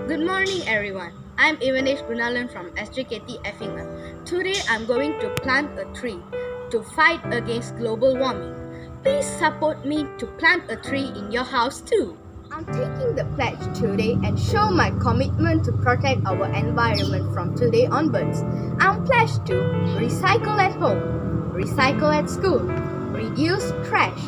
Good morning, everyone. I'm Ivanesh Gunalan from SJKT Effingham. Today, I'm going to plant a tree to fight against global warming. Please support me to plant a tree in your house too. I'm taking the pledge today and show my commitment to protect our environment from today onwards. I'm pledged to recycle at home, recycle at school, reduce trash,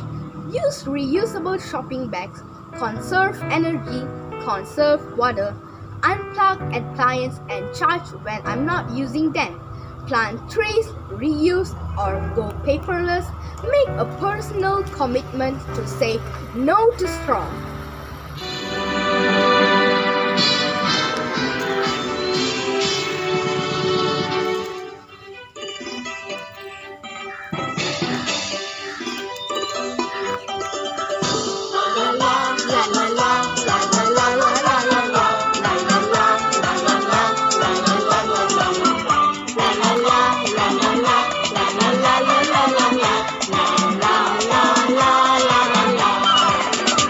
use reusable shopping bags, conserve energy, conserve water, unplug appliances and charge when I'm not using them. Plant trees, reuse, or go paperless. Make a personal commitment to say no to straw.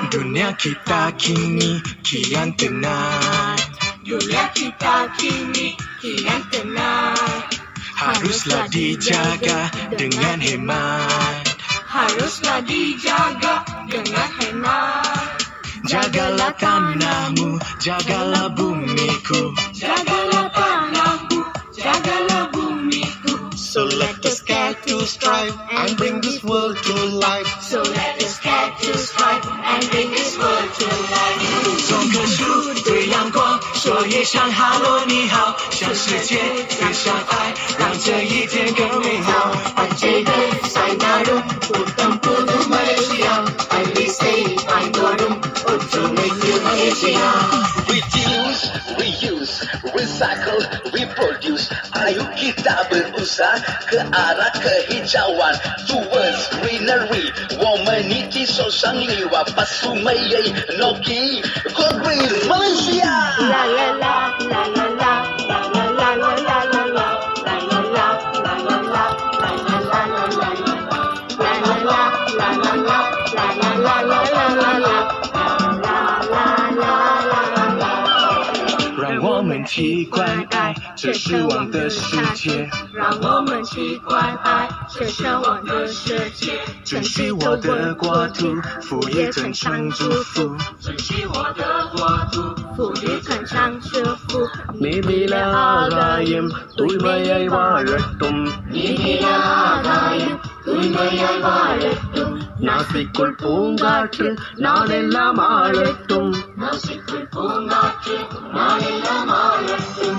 Dunia kita kini kian tenang. Dunia kita kini kian tenang. Haruslah dijaga dengan hemat. Haruslah dijaga dengan hemat. Jagalah tanahmu, jagalah bumiku. Jagalah tanahku, jagalah bumiku. So let us care to strive and bring this world to life. So let us care to strive and bring this world to life. 种棵树，对阳光说一声 Hello 你好，向世界分享爱，让这一天更美好。Aceh Saynarum, Putam Pudu Malaysia. I say I Dorum, to make you Malaysia. Reduce, reuse, recycle, reproduce. Ayo kita berusaha ke arah kehijauan. Towards greenery. 我们一起手上力把把树莓Noki Go Green Malaysia. La la la, la la la, la la la la la la la, la la la, la la la, la la la la la la, la la la, la la la, la la la la la la la, la la la la la la. 让我们去关爱这失望的世界，让我们去关爱这奢望的世界，珍惜我的国土，富裕更常祝福。珍惜我的国土，富裕更常祝福。 Mimilah agayam, tuimaya varattum. Mimilah agayam, tuimaya varattum. நாசிக்குள் பூங்காற்று நாளெல்லாம் ஆளட்டும். Nasikul pungacu, naelam alatum.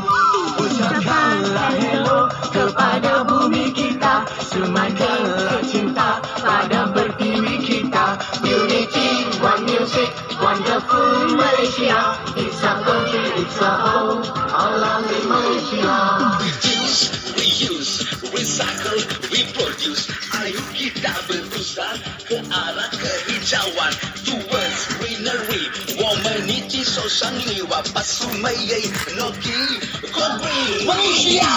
Ucapkanlah hello kepada bumi kita, semakinlah cinta pada pertiwi kita. Unity, one music, wonderful Malaysia. It's a country, it's a home, all lovely Malaysia. Reduce, reuse, recycle, reproduce. Ayo kita berusaha ke arah kehijauan. Towards greenery. 我们一起手上力把树莓Noki Go Green Malaysia.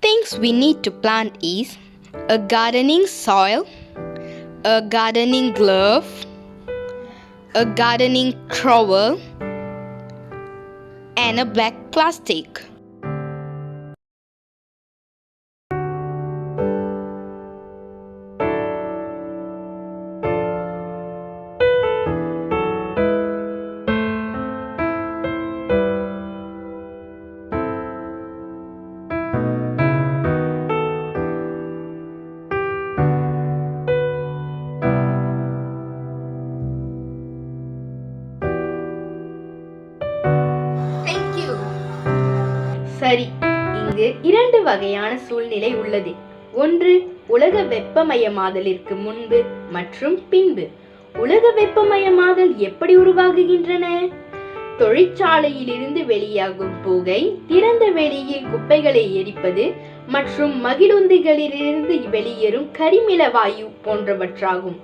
Things we need to plant is a gardening soil, a gardening glove, a gardening trowel, and a black plastic. வகையான சூழ்நிலை உள்ளது. ஒன்று, உலக வெப்பமயமாதலிற்கு முன்பு மற்றும் பின்பு. உலக வெப்பமயமாதல் எப்படி உருவாகுகின்றன? தொழிற்சாலையிலிருந்து வெளியாகும் புகை, திறந்த வெளியில் குப்பைகளை எரிப்பது மற்றும் மகிழுந்துகளிலிருந்து வெளியேறும் கரிமில வாயு போன்றவற்றாகும்.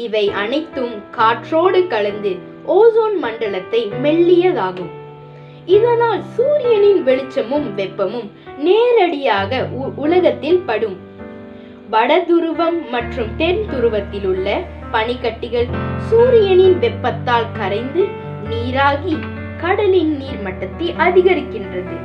இவை அனைத்தும் காற்றோடு கலந்து ஓசோன் மண்டலத்தை மெல்லியதாகும். இதனால் சூரியனின் வெளிச்சமும் வெப்பமும் நேரடியாக உலகத்தில் படும். வடதுருவம் மற்றும் தென் துருவத்தில் உள்ள பனிக்கட்டிகள் சூரியனின் வெப்பத்தால் கரைந்து நீராகி கடலின் நீர் மட்டத்தை அதிகரிக்கின்றது.